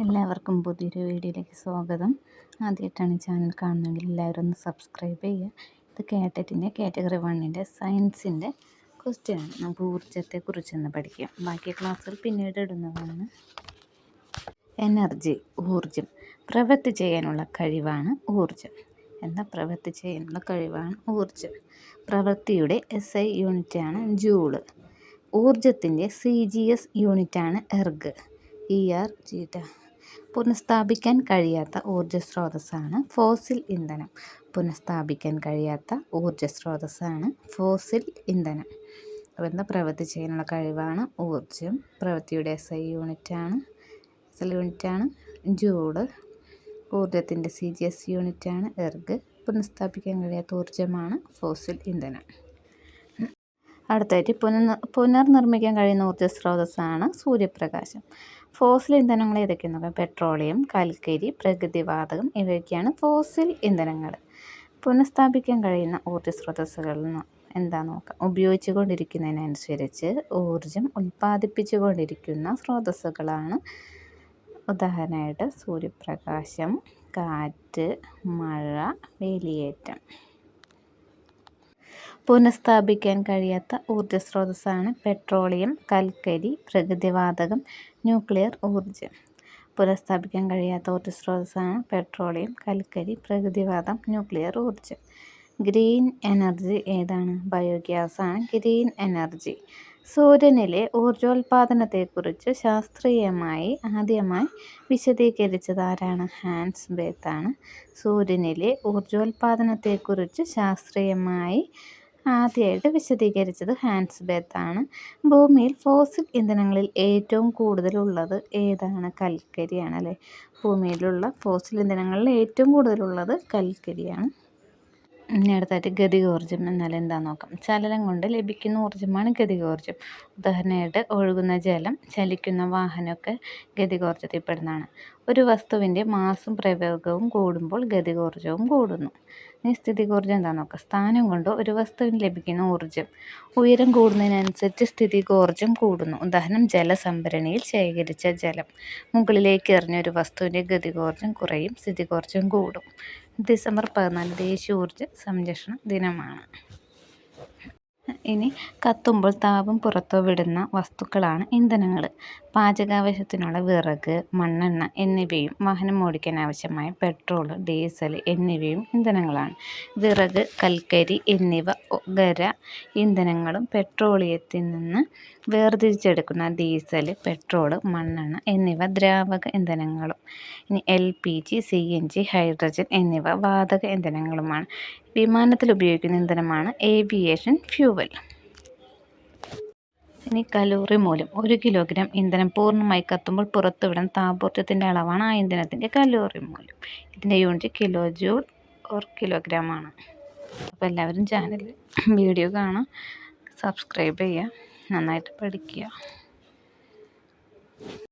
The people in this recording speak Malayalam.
എല്ലാവർക്കും പുതിയൊരു വീഡിയോയിലേക്ക് സ്വാഗതം. ആദ്യമായിട്ടാണ് ഈ ചാനൽ കാണുന്നതെങ്കിൽ എല്ലാവരും ഒന്ന് സബ്സ്ക്രൈബ് ചെയ്യുക. ഇത് കേട്ടറ്റിൻ്റെ കാറ്റഗറി 1 സയൻസിൻ്റെ ക്വസ്റ്റ്യനാണ്. നമുക്ക് ഊർജ്ജത്തെക്കുറിച്ചൊന്ന് പഠിക്കാം. ബാക്കി ക്ലാസ്സിൽ പിന്നീട് ഇടുന്നതാണ്. എനർജി, ഊർജം. പ്രവൃത്തി ചെയ്യാനുള്ള കഴിവാണ് ഊർജം. പ്രവൃത്തി ചെയ്യാനുള്ള കഴിവാണ് ഊർജം. പ്രവൃത്തിയുടെ SI യൂണിറ്റാണ് ജൂള്. ഊർജത്തിൻ്റെ CGS യൂണിറ്റാണ് എർഗ്. ER. പുനഃസ്ഥാപിക്കാൻ കഴിയാത്ത ഊർജ്ജ സ്രോതസ്സാണ് ഫോസിൽ ഇന്ധനം. പുനഃസ്ഥാപിക്കാൻ കഴിയാത്ത ഊർജ്ജ സ്രോതസ്സാണ് ഫോസിൽ ഇന്ധനം. അപ്പോൾ പ്രവൃത്തി ചെയ്യാനുള്ള കഴിവാണ് ഊർജം. പ്രവൃത്തിയുടെ SI യൂണിറ്റാണ് ജൂള്. ഊർജത്തിൻ്റെ CGS യൂണിറ്റാണ് എർഗ്. പുനഃസ്ഥാപിക്കാൻ കഴിയാത്ത ഊർജ്ജമാണ് ഫോസിൽ ഇന്ധനം. അടുത്തായിട്ട് പുനർനിർമ്മിക്കാൻ കഴിയുന്ന ഊർജ്ജ സ്രോതസ്സാണ് സൂര്യപ്രകാശം. ഫോസിൽ ഇന്ധനങ്ങൾ ഏതൊക്കെയാണ്? പെട്രോളിയം, കൽക്കരി, പ്രകൃതിവാതകം ഇവയൊക്കെയാണ് ഫോസിൽ ഇന്ധനങ്ങൾ. പുനഃസ്ഥാപിക്കാൻ കഴിയുന്ന ഊർജ്ജ സ്രോതസ്സുകൾ എന്താണെന്ന് നോക്കാം. ഉപയോഗിച്ചു കൊണ്ടിരിക്കുന്നതിനനുസരിച്ച് ഊർജം ഉൽപ്പാദിപ്പിച്ചുകൊണ്ടിരിക്കുന്ന സ്രോതസ്സുകളാണ്. ഉദാഹരണമായിട്ട് സൂര്യപ്രകാശം, കാറ്റ്, മഴ, വേലിയേറ്റം. പുനഃസ്ഥാപിക്കാൻ കഴിയാത്ത ഊർജ്ജ സ്രോതസ്സാണ് പെട്രോളിയം, കൽക്കരി, പ്രകൃതിവാതകം, ന്യൂക്ലിയർ ഊർജം. പുനഃസ്ഥാപിക്കാൻ കഴിയാത്ത ഊർജ്ജ സ്രോതസ്സാണ് പെട്രോളിയം, കൽക്കരി, പ്രകൃതിവാതകം, ന്യൂക്ലിയർ ഊർജം. ഗ്രീൻ എനർജി ഏതാണ്? ബയോഗ്യാസ് ആണ് ഗ്രീൻ എനർജി. സൂര്യനിലെ ഊർജോൽപാദനത്തെക്കുറിച്ച് ശാസ്ത്രീയമായി ആദ്യമായി വിശദീകരിച്ചത് ആരാണ്? ഹാൻസ് ബേത്ത് ആണ്. സൂര്യനിലെ ഊർജോൽപാദനത്തെക്കുറിച്ച് ശാസ്ത്രീയമായി ആദ്യമായിട്ട് വിശദീകരിച്ചത് ഹാൻസ് ബേത്ത് ആണ്. ഭൂമിയിൽ ഫോസിൽ ഇന്ധനങ്ങളിൽ ഏറ്റവും കൂടുതലുള്ളത് ഏതാണ്? കൽക്കരിയാണ് അല്ലേ. ഭൂമിയിലുള്ള ഫോസിൽ ഇന്ധനങ്ങളിൽ ഏറ്റവും കൂടുതലുള്ളത് കൽക്കരിയാണ്. ഇനി അടുത്തായിട്ട് ഗതികോർജം എന്നാൽ എന്താണെന്ന് നോക്കാം. ചലനം കൊണ്ട് ലഭിക്കുന്ന ഊർജ്ജമാണ് ഗതികോർജം. ഉദാഹരണമായിട്ട് ഒഴുകുന്ന ജലം, ചലിക്കുന്ന വാഹനമൊക്കെ ഗതികോർജത്തിൽ പെടുന്നതാണ്. ഒരു വസ്തുവിൻ്റെ മാസും പ്രവേഗവും കൂടുമ്പോൾ ഗതികോർജവും കൂടുന്നു. ഇനി സ്ഥിതികോർജം എന്താണെന്ന് നോക്കാം. സ്ഥാനം കൊണ്ട് ഒരു വസ്തുവിന് ലഭിക്കുന്ന ഊർജ്ജം. ഉയരം കൂടുന്നതിനനുസരിച്ച് സ്ഥിതികോർജം കൂടുന്നു. ഉദാഹരണം ജലസംഭരണിയിൽ ശേഖരിച്ച ജലം. മുകളിലേക്ക് എറിഞ്ഞ ഒരു വസ്തുവിൻ്റെ ഗതികോർജം കുറയും, സ്ഥിതികോർജം കൂടും. ഡിസംബർ 14 ദേശീയ ഊർജ്ജ സംരക്ഷണ ദിനമാണ്. ഇനി കത്തുമ്പോൾ താപം പുറത്തു വിടുന്ന വസ്തുക്കളാണ് ഇന്ധനങ്ങൾ. പാചകാവശ്യത്തിനുള്ള വിറക്, മണ്ണെണ്ണ എന്നിവയും വാഹനം ഓടിക്കാൻ ആവശ്യമായ പെട്രോൾ, ഡീസൽ എന്നിവയും ഇന്ധനങ്ങളാണ്. വിറക്, കൽക്കരി എന്നിവ ഖര ഇന്ധനങ്ങളും പെട്രോളിയത്തിൽ നിന്ന് വേർതിരിച്ചെടുക്കുന്ന ഡീസൽ, പെട്രോൾ, മണ്ണെണ്ണ എന്നിവ ദ്രാവക ഇന്ധനങ്ങളും. ഇനി LPG, CNG, ഹൈഡ്രജൻ എന്നിവ വാതക ഇന്ധനങ്ങളുമാണ്. വിമാനത്തിൽ ഉപയോഗിക്കുന്ന ഇന്ധനമാണ് ഏവിയേഷൻ ഫ്യൂവൽ. ഇനി കലോറി മൂല്യം. 1 കിലോഗ്രാം ഇന്ധനം പൂർണ്ണമായി കത്തുമ്പോൾ പുറത്തുവിടുന്ന താപോർജ്ജത്തിൻ്റെ അളവാണ് ആ ഇന്ധനത്തിൻ്റെ കലോറി മൂല്യം. ഇതിൻ്റെ യൂണിറ്റ് kJ/kg ആണ്. അപ്പോൾ എല്ലാവരും ചാനൽ വീഡിയോ കാണാം, സബ്സ്ക്രൈബ് ചെയ്യുക, നന്നായിട്ട് പഠിക്കുക.